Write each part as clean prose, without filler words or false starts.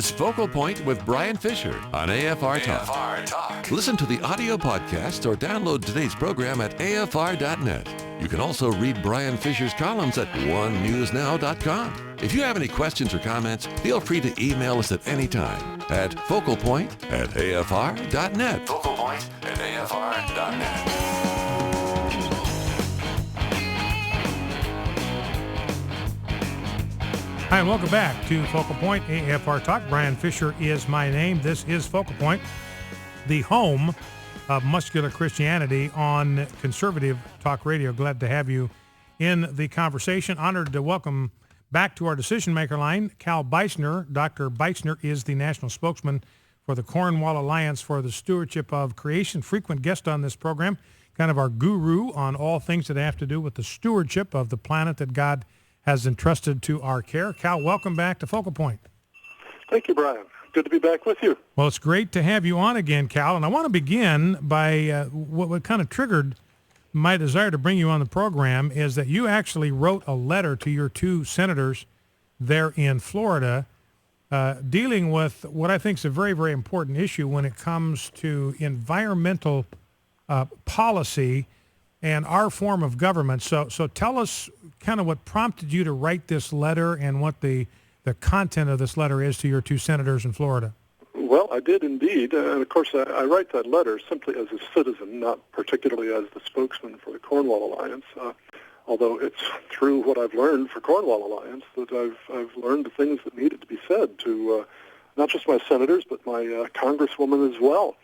It's Focal Point with Brian Fisher on AFR Talk. Listen to the audio podcast or download today's program at afr.net. You can also read Brian Fisher's columns at onenewsnow.com. If you have any questions or comments, feel free to email us at any time at focalpoint@afr.net. Focalpoint@afr.net. Hi, and welcome back to Focal Point, AFR Talk. Brian Fisher is my name. This is Focal Point, the home of muscular Christianity on conservative talk radio. Glad to have you in the conversation. Honored to welcome back to our decision maker line, Cal Beisner. Dr. Beisner is the national spokesman for the Cornwall Alliance for the Stewardship of Creation. Frequent guest on this program, kind of our guru on all things that have to do with the stewardship of the planet that God has entrusted to our care. Cal, welcome back to Focal Point. Thank you, Brian. Good to be back with you. Well, it's great to have you on again, Cal. And I want to begin by what kind of triggered my desire to bring you on the program is that you actually wrote a letter to your two senators there in Florida dealing with what I think is a very, very important issue when it comes to environmental policy and our form of government. So tell us kind of what prompted you to write this letter and what the content of this letter is to your two senators in Florida. Well, I did indeed. And of course, I write that letter simply as a citizen, not particularly as the spokesman for the Cornwall Alliance, although it's through what I've learned for Cornwall Alliance that I've learned the things that needed to be said to not just my senators, but my congresswoman as well.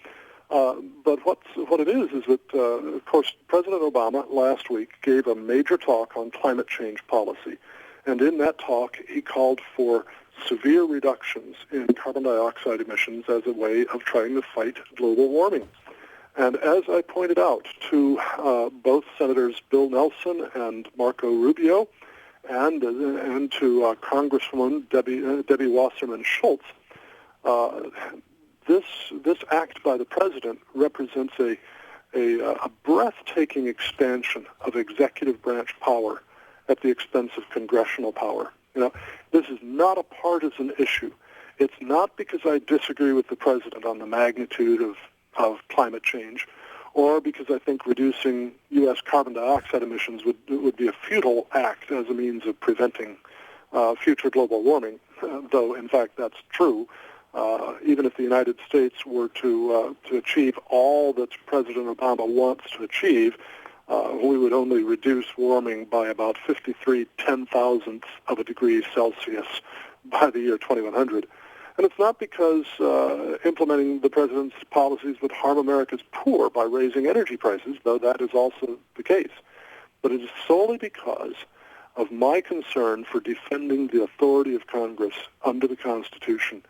But what it is that, of course, President Obama last week gave a major talk on climate change policy. And in that talk, he called for severe reductions in carbon dioxide emissions as a way of trying to fight global warming. And as I pointed out to both Senators Bill Nelson and Marco Rubio and to Congresswoman Debbie Wasserman Schultz, this act by the president represents a breathtaking expansion of executive branch power at the expense of congressional power. You know, this is not a partisan issue. It's not because I disagree with the president on the magnitude of climate change, or because I think reducing U.S. carbon dioxide emissions would be a futile act as a means of preventing future global warming, though in fact that's true. Even if the United States were to achieve all that President Obama wants to achieve, we would only reduce warming by about 53 ten-thousandths of a degree Celsius by the year 2100. And it's not because implementing the president's policies would harm America's poor by raising energy prices, though that is also the case. But it is solely because of my concern for defending the authority of Congress under the Constitution.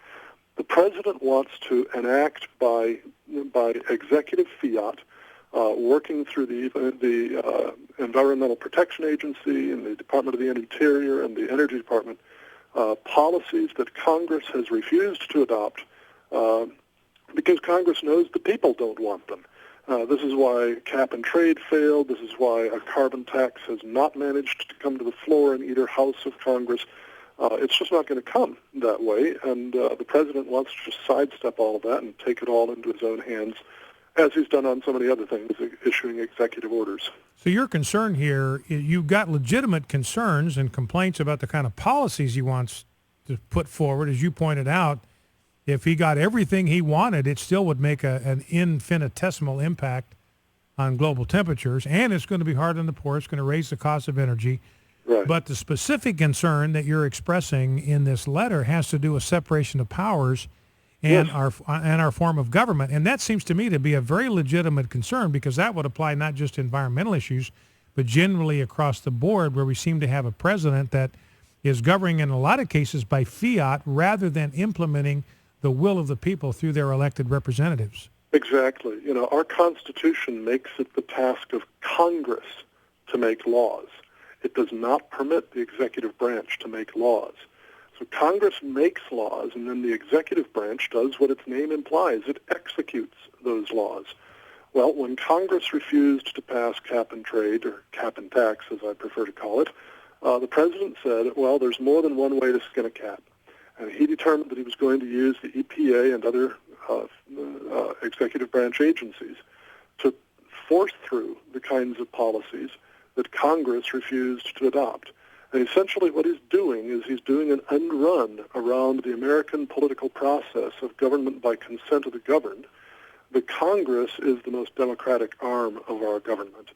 The president wants to enact by executive fiat, working through the Environmental Protection Agency and the Department of the Interior and the Energy Department, policies that Congress has refused to adopt because Congress knows the people don't want them. This is why cap and trade failed. This is why a carbon tax has not managed to come to the floor in either house of Congress. It's just not going to come that way, and the president wants to just sidestep all of that and take it all into his own hands, as he's done on so many other things, issuing executive orders. So your concern here, you've got legitimate concerns and complaints about the kind of policies he wants to put forward. As you pointed out, if he got everything he wanted, it still would make an infinitesimal impact on global temperatures, and it's going to be hard on the poor. It's going to raise the cost of energy. Right. But the specific concern that you're expressing in this letter has to do with separation of powers and Yes. our form of government. And that seems to me to be a very legitimate concern, because that would apply not just to environmental issues, but generally across the board, where we seem to have a president that is governing in a lot of cases by fiat rather than implementing the will of the people through their elected representatives. Exactly. You know, our Constitution makes it the task of Congress to make laws. It does not permit the executive branch to make laws. So Congress makes laws, and then the executive branch does what its name implies. It executes those laws. Well, when Congress refused to pass cap and trade, or cap and tax, as I prefer to call it, the president said, well, there's more than one way to skin a cat. And he determined that he was going to use the EPA and other executive branch agencies to force through the kinds of policies that Congress refused to adopt. And essentially what he's doing is he's doing an end run around the American political process of government by consent of the governed. The Congress is the most democratic arm of our government.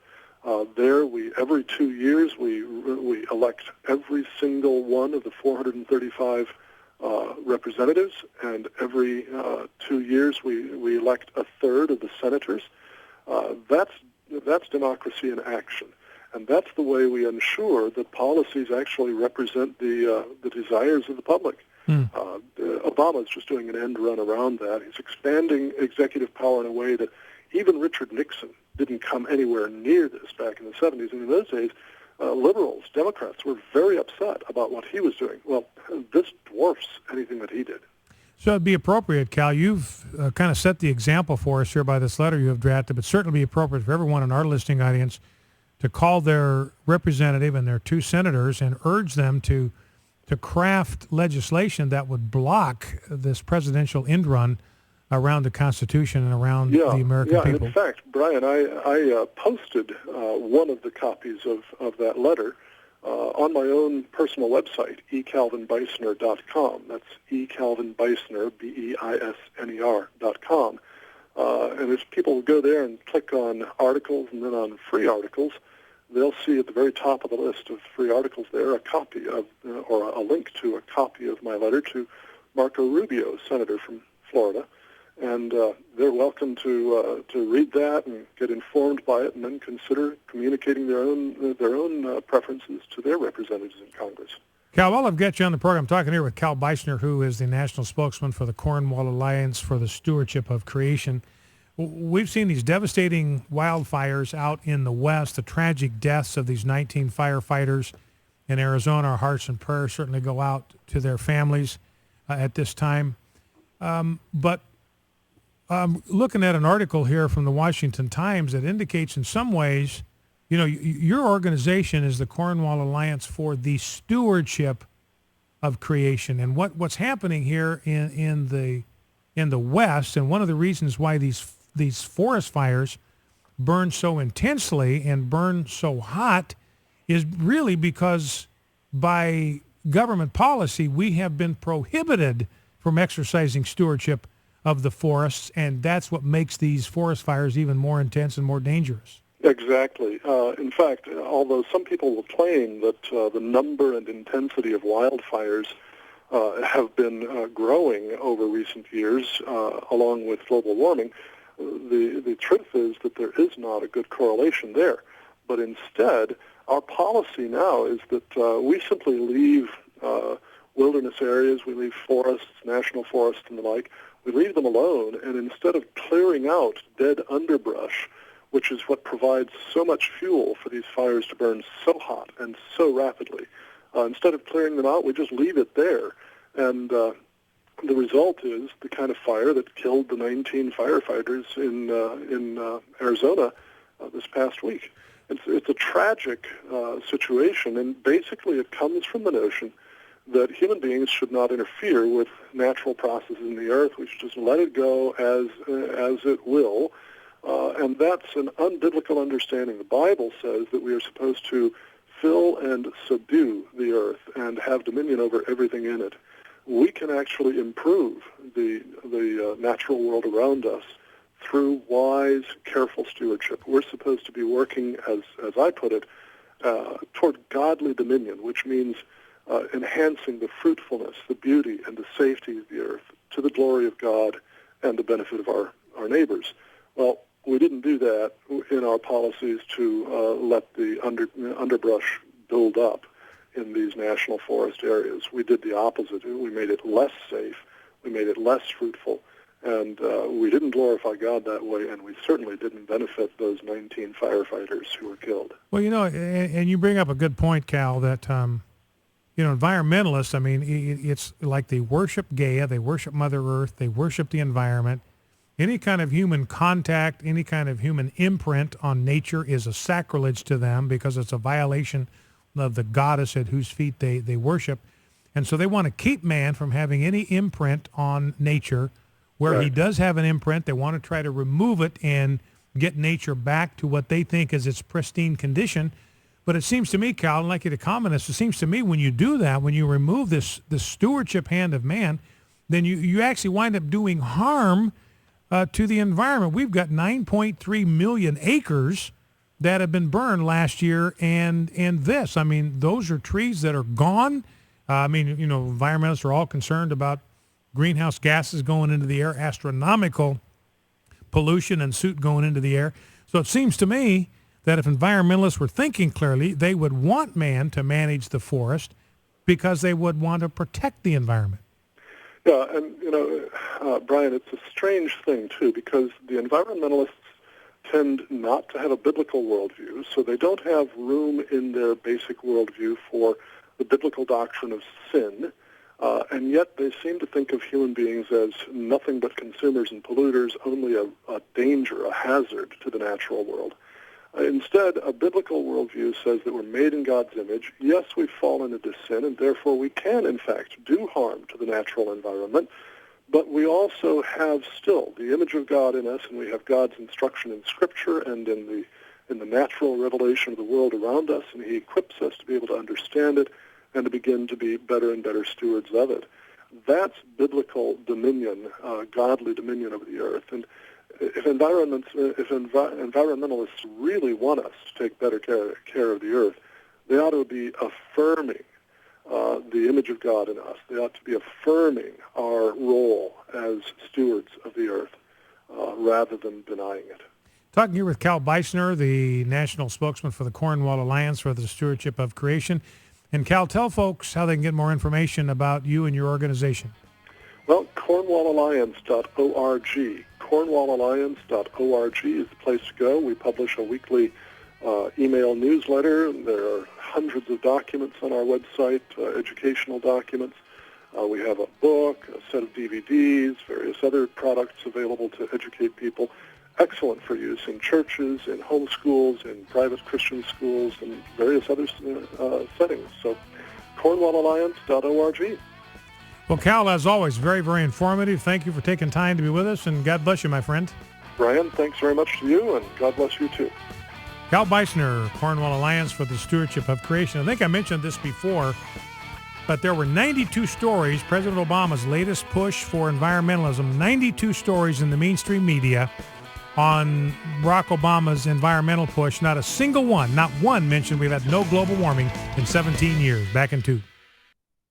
Every 2 years, we elect every single one of the 435 representatives, and every 2 years we elect a third of the senators. That's democracy in action. And that's the way we ensure that policies actually represent the desires of the public. Obama's just doing an end run around that. He's expanding executive power in a way that even Richard Nixon didn't come anywhere near this back in the 70s. And in those days, liberals, Democrats were very upset about what he was doing. Well, this dwarfs anything that he did. So it'd be appropriate, Cal, you've kind of set the example for us here by this letter you have drafted, but certainly be appropriate for everyone in our listening audience to call their representative and their 2 senators and urge them to craft legislation that would block this presidential end run around the Constitution and around the American people. And in fact, Brian, I posted one of the copies of that letter on my own personal website, ecalvinbeisner.com. That's ecalvinbeisner, Beisner.com. And if people will go there and click on articles and then on free articles, they'll see at the very top of the list of free articles there a copy of, or a link to a copy of my letter to Marco Rubio, senator from Florida. And they're welcome to read that and get informed by it, and then consider communicating their own preferences to their representatives in Congress. Cal, while I've got you on the program, I'm talking here with Cal Beisner, who is the national spokesman for the Cornwall Alliance for the Stewardship of Creation. We've seen these devastating wildfires out in the West, the tragic deaths of these 19 firefighters in Arizona. Our hearts and prayers certainly go out to their families at this time. But looking at an article here from the Washington Times that indicates in some ways, you know, your organization is the Cornwall Alliance for the Stewardship of Creation. And what's happening here in the West, and one of the reasons why these forest fires burn so intensely and burn so hot is really because by government policy, we have been prohibited from exercising stewardship of the forests, and that's what makes these forest fires even more intense and more dangerous. Exactly. In fact, although some people will claim that the number and intensity of wildfires have been growing over recent years, along with global warming, the truth is that there is not a good correlation there. But instead, our policy now is that we simply leave wilderness areas, we leave forests, national forests and the like, we leave them alone, and instead of clearing out dead underbrush, which is what provides so much fuel for these fires to burn so hot and so rapidly, instead of clearing them out, we just leave it there. And the result is the kind of fire that killed the 19 firefighters in Arizona this past week. It's a tragic situation, and basically it comes from the notion that human beings should not interfere with natural processes in the earth. We should just let it go as it will, and that's an unbiblical understanding. The Bible says that we are supposed to fill and subdue the earth and have dominion over everything in it. We can actually improve the natural world around us through wise, careful stewardship. We're supposed to be working, as I put it, toward godly dominion, which means enhancing the fruitfulness, the beauty, and the safety of the earth to the glory of God and the benefit of our neighbors. Well, we didn't do that in our policies to let the underbrush build up in these national forest areas. We did the opposite. We made it less safe. We made it less fruitful. And we didn't glorify God that way, and we certainly didn't benefit those 19 firefighters who were killed. Well, you know, and you bring up a good point, Cal, that, you know, environmentalists, I mean, it's like they worship Gaia, they worship Mother Earth, they worship the environment. Any kind of human contact, any kind of human imprint on nature is a sacrilege to them because it's a violation of the goddess at whose feet they worship. And so they want to keep man from having any imprint on nature. Where he does have an imprint, they want to try to remove it and get nature back to what they think is its pristine condition. But it seems to me, Cal, I'd like you to comment on this, it seems to me when you do that, when you remove this stewardship hand of man, then you actually wind up doing harm to the environment. We've got 9.3 million acres that have been burned last year, and this. I mean, those are trees that are gone. Environmentalists are all concerned about greenhouse gases going into the air, astronomical pollution and soot going into the air. So it seems to me that if environmentalists were thinking clearly, they would want man to manage the forest because they would want to protect the environment. Yeah, and, Brian, it's a strange thing, too, because the environmentalists tend not to have a biblical worldview, so they don't have room in their basic worldview for the biblical doctrine of sin, and yet they seem to think of human beings as nothing but consumers and polluters, only a danger, a hazard to the natural world. Instead, a biblical worldview says that we're made in God's image. Yes, we've fallen into sin, and therefore we can, in fact, do harm to the natural environment, but we also have still the image of God in us, and we have God's instruction in Scripture and in the natural revelation of the world around us, and he equips us to be able to understand it and to begin to be better and better stewards of it. That's biblical dominion, godly dominion over the earth. And if environmentalists really want us to take better care of the earth, they ought to be affirming the image of God in us. They ought to be affirming our role as stewards of the earth rather than denying it. Talking here with Cal Beisner, the national spokesman for the Cornwall Alliance for the Stewardship of Creation. And Cal, tell folks how they can get more information about you and your organization. Well, cornwallalliance.org. cornwallalliance.org is the place to go. We publish a weekly email newsletter. There are hundreds of documents on our website, educational documents. We have a book, a set of DVDs, various other products available to educate people. Excellent for use in churches, in homeschools, in private Christian schools, and various other settings. So cornwallalliance.org. Well, Cal, as always, very, very informative. Thank you for taking time to be with us, and God bless you, my friend. Brian, thanks very much to you, and God bless you, too. Cal Beisner, Cornwall Alliance for the Stewardship of Creation. I think I mentioned this before, but there were 92 stories, President Obama's latest push for environmentalism, 92 stories in the mainstream media on Barack Obama's environmental push. Not a single one, not one mentioned we've had no global warming in 17 years. Back in 2.